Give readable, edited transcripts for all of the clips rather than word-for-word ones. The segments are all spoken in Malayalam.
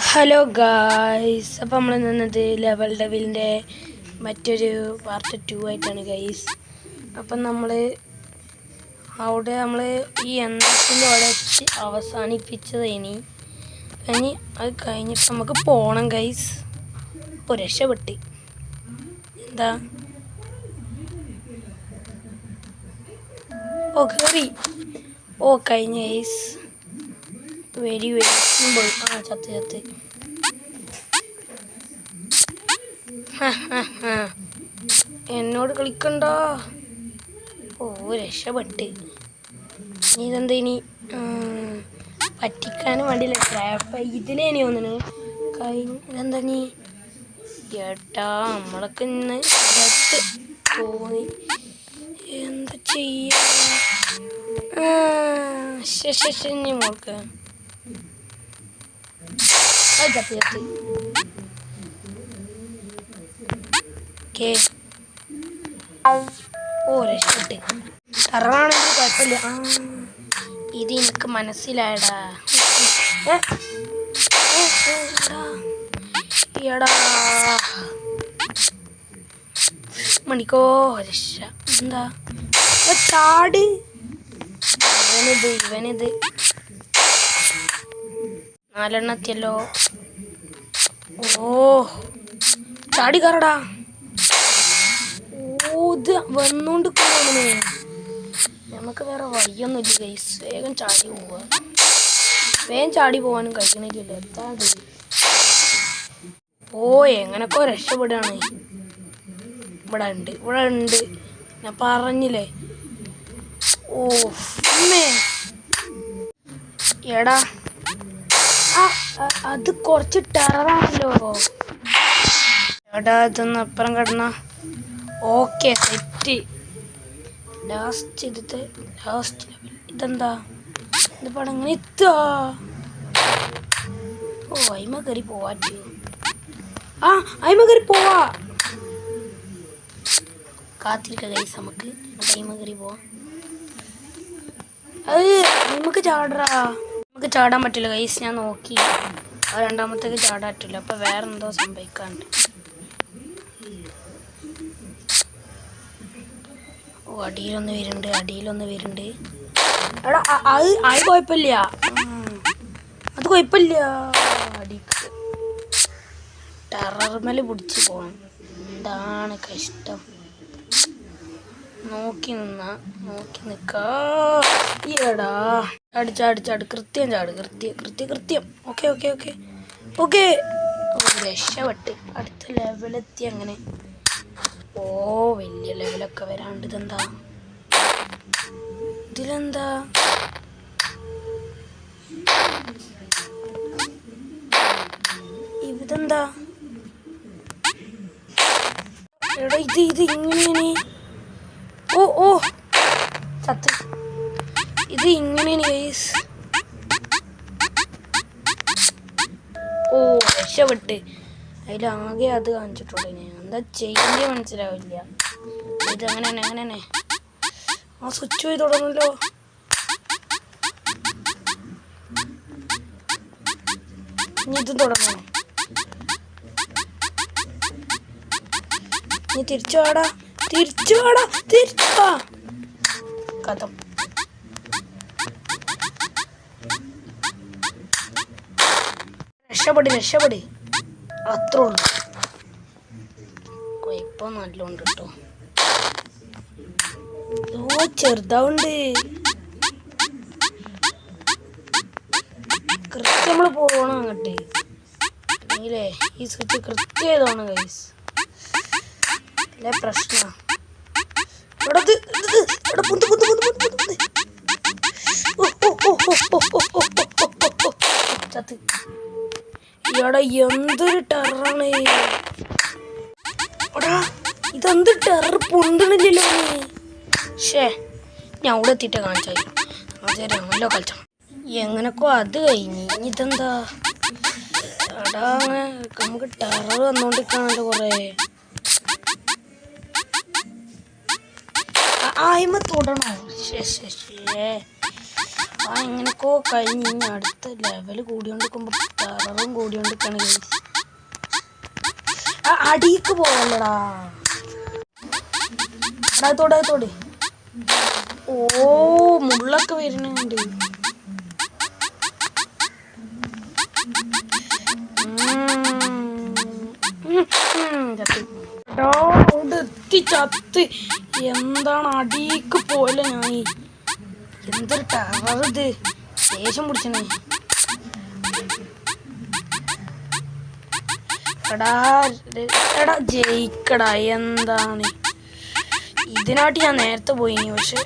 ഹലോ ഗായ്സ്, അപ്പോൾ നമ്മൾ നിന്നത് ലെവൽ ഡെവിലിൻ്റെ മറ്റൊരു പാർട്ട് 2 ആയിട്ടാണ് ഗൈസ്. അപ്പം നമ്മൾ ഈ യന്ത്രത്തിൻ്റെ അവിടെ വെച്ച് അവസാനിപ്പിച്ചത്. ഇനി അത് കഴിഞ്ഞിട്ട് നമുക്ക് പോകണം ഗൈസ്. ഓ രക്ഷപ്പെട്ട് എന്താ കയറി കഴിഞ്ഞ ഗൈസ്. Very simple. ചത്ത് എന്നോട് കളിക്കണ്ട. രക്ഷപ്പെട്ട്. ഇതെന്താ ഇനി പറ്റിക്കാനും വേണ്ടിയില്ല ട്രാപ്പ്. ഇതിലേനി ഒന്നിന് ഇതെന്താ നീ ചേട്ടാ നമ്മളൊക്കെ ഇന്ന് തോന്നി എന്താ ചെയ്യാ. ശനി മോൾക്ക് ചത്ത് രക്ഷപ്പെട്ട്. ടെററാണെങ്കിൽ കുഴപ്പമില്ല. ഇത് എനിക്ക് മനസ്സിലായടാ. എടാ മണിക്കോ രക്ഷ. എന്താ ചാട്. ഇവനിത് 4 എണ്ണത്തിയല്ലോ. ചാടി കയറടാ. ഇത് വന്നോണ്ട് പോണേ. നമുക്ക് വേറെ വഴിയൊന്നുമില്ല ഗൈസ്. വേഗം ചാടി പോവാനും കഴിക്കണില്ലല്ലോ. എത്താത് എങ്ങനൊക്കെ രക്ഷപ്പെടുകയാണ്. ഇവിടെ ഉണ്ട് ഞാൻ പറഞ്ഞില്ലേ. എടാ അത് കുറച്ച് ടെററാണല്ലോ. എടാ ഇതൊന്ന് അപ്പുറം കിടന്ന സെറ്റ്. Last level. ഇതെന്താ ഇത് പടം ഇങ്ങനെ എത്തുക. അയിമ കയറി പോവാറ്റോ. അയിമ കയറി പോവാ. കാത്തിരിക്ക ഗൈസ്. നമുക്ക് അയിമ കയറി പോവാം. നമുക്ക് ചാടാൻ പറ്റില്ല ഗൈസ്. ഞാൻ നോക്കി രണ്ടാമത്തേക്ക് ചാടാൻ പറ്റില്ല. അപ്പൊ വേറെന്തോ സംഭവിക്കാണ്ട്. അടിയിലൊന്ന് വരുന്നുണ്ട്. എടാ അത് കുഴപ്പമില്ല. അടിക്ക് ടെറർമേല് പിടിച്ച് പോകണം. ഇതാണ് കഷ്ടം. നോക്കി നിക്കാ. ചാട് കൃത്യം ചാട്. കൃത്യം. ഓക്കെ രക്ഷപ്പെട്ട്. അടുത്ത ലെവലെത്തി. അങ്ങനെ വലിയ ലെവലൊക്കെ വരാണ്ട്. ഇതിലെന്താ ഇതെന്താ എടാ ഇത് ഇങ്ങനെയാണ്. ചത്ത്. ഇത് ഇങ്ങനെയാണ് ഗൈസ്. രക്ഷപ്പെട്ട്. അതിലാകെ അത് കാണിച്ചിട്ടുള്ളൂ. ഞാൻ എന്താ ചെയ്യേണ്ടി മനസ്സിലാവില്ല. ഇത് അങ്ങനെ സ്വിച്ച് പോയി തുടങ്ങല്ലോ. ഇനി ഇതും തുടങ്ങണം. നീ തിരിച്ചു വാടാ. കഥം. രക്ഷപ്പെട്. അത്രേ ഉള്ളൂ. ഇപ്പൊ നല്ലോണ്ട് കേട്ടോ. ചെറുതാവുണ്ട്. കൃത്യം നമ്മള് പോകണം അങ്ങോട്ട്. അല്ലെങ്കിലേ ഈ സ്വിച്ച് കൃത്യം ചെയ്തോണം ഗൈസ്. അല്ലേ പ്രശ്ന. എന്തൊരു ടെററാണ്. ഇതെന്ത് ടെറർ പൊന്തണില്ലല്ലോ. ഞാൻ അവിടെ എത്തിയിട്ട് കാണിച്ചായി. നല്ല കളിച്ചാണ്. എങ്ങനൊക്കെ അത് കഴിഞ്ഞ്. ഇതെന്താ നമുക്ക് ടെറർ വന്നോണ്ടിരിക്കാണല്ലോ കൊറേ. ആയ്മ തൊടണോ. ആ എങ്ങനെയൊക്കെ കഴിഞ്ഞ് ഇനി അടുത്ത ലെവൽ കൂടിയോണ്ടിരിക്കുമ്പോൾ ടെററും കൂടിയോണ്ടിരിക്കാണ് ഗൈസ്. ആ അടിക്ക് പോവല്ലടാ. ത്തോടെ ഓ മുള്ളൊക്കെ വരുന്നുണ്ട്. ചത്ത് എന്താണ് അടിക്ക് പോയല്ലോ ഞാൻ. എന്തൊരു ടെറർ ഇത്. ദേഷ്യം പിടിച്ചണേ. എടാ ജയിക്കടാ. എന്താണ് ഇതിനായിട്ട് ഞാൻ നേരത്തെ പോയിനി. പക്ഷെ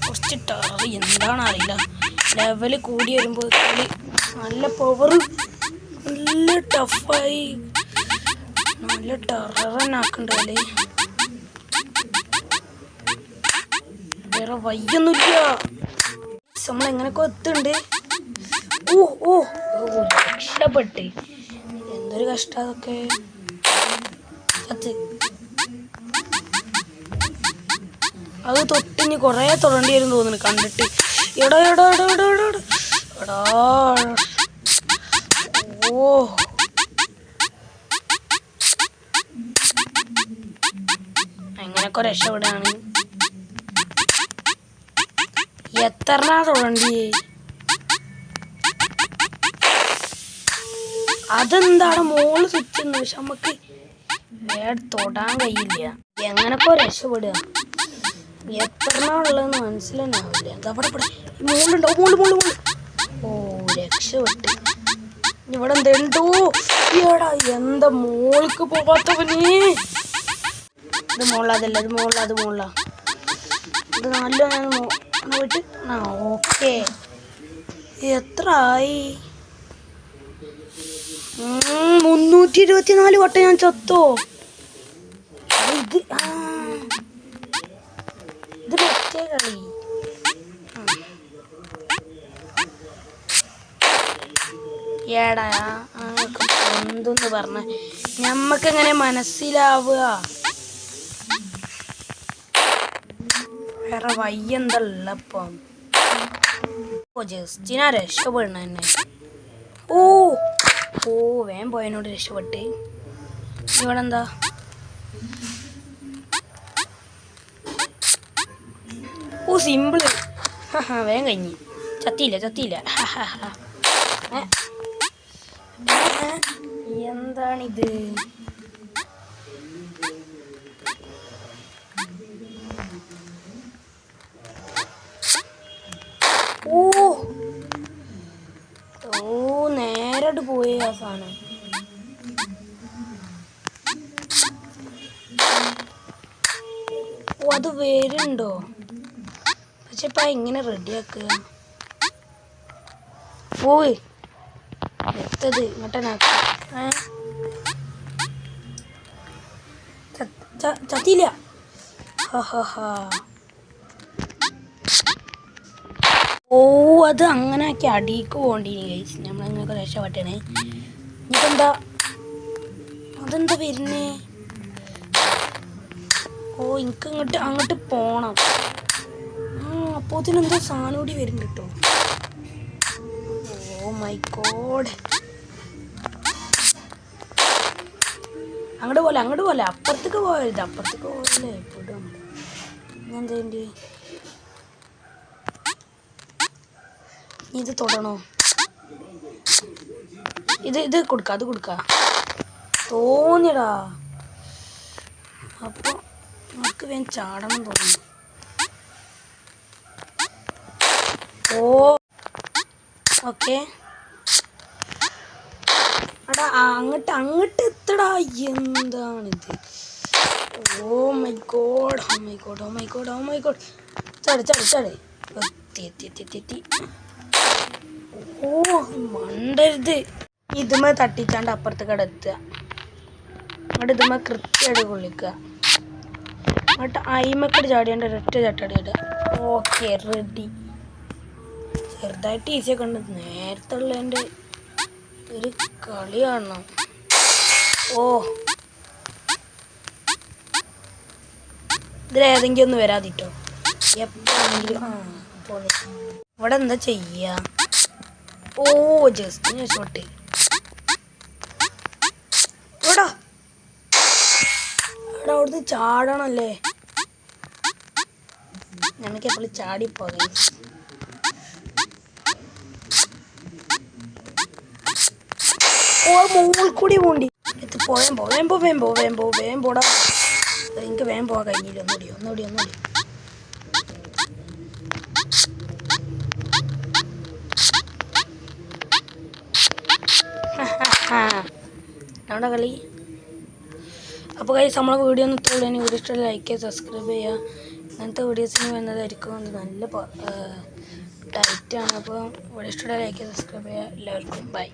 കുറച്ച് ടെറർ എന്താണ് അറിയില്ല. ലെവല് കൂടി വരുമ്പോൾ കളി നല്ല പവർ, നല്ല ടഫായി, നല്ല ടെറർ തന്നെ ആക്കണ്ടല്ലേ. വേറെ വയ്യൊന്നുമില്ല. നമ്മളെങ്ങനൊക്കെ എത്തുണ്ട്. ഓ ഓ രക്ഷപ്പെട്ട്. എന്തൊരു കഷ്ടം അതൊക്കെ. അത് തൊട്ടിഞ്ഞ് കുറേ തൊടേണ്ടി വരും തോന്നുന്നു കണ്ടിട്ട്. എടാ എടാ എടാ എടാ എടാ എടാ ഓ എങ്ങനൊക്കെ രക്ഷപ്പെടാണ്. എത്ര തൊടണ്ടി. അതെന്താണ് മോള് സ്വിച്ച്. പക്ഷെ നമുക്ക് തൊടാൻ കഴിയില്ല. എങ്ങനൊക്കെ രക്ഷപ്പെടുക. എത്ര ഉള്ളതെന്ന് മനസ്സിലാവില്ല. അതവിടെ മോളുണ്ടോ? മോള് ഓ രക്ഷപ്പെട്ട്. ഇവിടെ എന്തുണ്ടോ? ഈടാ എന്താ മോൾക്ക് പോകാത്തവന്. ഇത് മോളതല്ല, ഇത് അത് മോളാ. ഇത് നല്ല പോയിട്ട് ആ ഓക്കെ. എത്ര ആയി? 324 വട്ടം ഞാൻ ചത്തോ. ഇത് ഇത് മറ്റേ കളി. ഏടാ എന്തെന്ന് പറഞ്ഞ ഞമ്മക്കെങ്ങനെ മനസ്സിലാവുക. വേറെ വയ്യെന്തല്ലപ്പം. ഓ ജസ്റ്റിനാ രക്ഷപ്പെടണ തന്നെ. ഓ ഓ വേഗം പോയതിനോട് രക്ഷപ്പെട്ട്. ഇവിടെ എന്താ? ഓ സിമ്പിള്. വേഗം കഴിഞ്ഞ്. ചത്തിയില്ല. എന്താണിത്? ഓ ഓ നേരിട്ട് പോയി ആ സാധനം. ഓ അത് വരുന്നുണ്ടോ? പക്ഷെ ഇപ്പം എങ്ങനെ റെഡിയാക്കുക? പോയി എത്തത് ഇങ്ങോട്ടനാക്ക. ചത്തിയില്ല. ഓ അത് അങ്ങനെ ആക്കി അടിക്ക് പോകേണ്ടിനി ഗൈസ്. നമ്മളെങ്ങനെയൊക്കെ രക്ഷപ്പെട്ടണേ. ഇതെന്താ? അതെന്താ വരുന്നേ? ഓ എനിക്ക് അങ്ങോട്ട് പോണം. അപ്പോൾ ഇതിനെന്തോ സാധനം കൂടി വരുന്നുണ്ട് കേട്ടോ. Oh my god. അങ്ങോട്ട് പോലെ അപ്പുറത്തേക്ക് പോയത്. അപ്പുറത്തേക്ക് പോയല്ലേ എപ്പോഴും. എന്താ ഇത് തൊടണോ? ഇത് അത് കൊടുക്ക തോന്നിയടാ. അപ്പൊ നമുക്ക് വേഗം ചാടണം തോന്നുന്നു. Oh okay. എടാ അങ്ങോട്ട് എത്തടാ. എന്താണിത്? Oh my god. ചാട്. എത്തി. ഓ മണ്ടരുത്. ഇതുമേ തട്ടിച്ചാണ്ട് അപ്പുറത്ത് കിടത്തുക. അങ്ങോട്ട് ഇതുമേ കൃത്യമായിട്ട് കൊള്ളിക്കുക. അങ്ങോട്ട് അയിമക്കട് ചാടിയാണ്ട് ഒരൊറ്റ ചട്ടടി ഇടുക. Okay ready. ചെറുതായിട്ട് ഈസിയൊക്കെ ഉണ്ട്. നേരത്തെ ഉള്ളതിൻ്റെ ഒരു കളി കാണണം. ഓ ഇതിലേതെങ്കിലും ഒന്ന് വരാതിട്ടോ. എപ്പോഴാണെങ്കിലും പോയി ഇവിടെ എന്താ ചെയ്യാ? ഓ ജസ്റ്റ് ഞാൻ ഷോട്ട് എടാ അവിടുന്ന് ചാടണല്ലേ. നമുക്ക് എപ്പോഴും ചാടിപ്പോകെ. ഓ മുകളിൽ കൂടി പോണ്ടി. ഇത് വേം പോടാ. എനിക്ക് വേം പോകാൻ കഴിഞ്ഞില്ല. ഒന്നുകൂടി നമ്മുടെ കളി. അപ്പോൾ ഗൈസ് നമ്മളെ വീഡിയോ ഒന്നും ഇത്രയുള്ളൂ. ഇനി വീഡിയോ ഇഷ്ടമുള്ള ലൈക്ക് ചെയ്യുക, സബ്സ്ക്രൈബ് ചെയ്യുക. ഇങ്ങനത്തെ വീഡിയോസിന് വരുന്നതായിരിക്കും. അത് നല്ല ടൈറ്റാണ്. അപ്പോൾ വീഡിയോ ഇഷ്ടമുള്ള ലൈക്ക് ചെയ്യുക, സബ്സ്ക്രൈബ് ചെയ്യുക. എല്ലാവർക്കും ബൈ.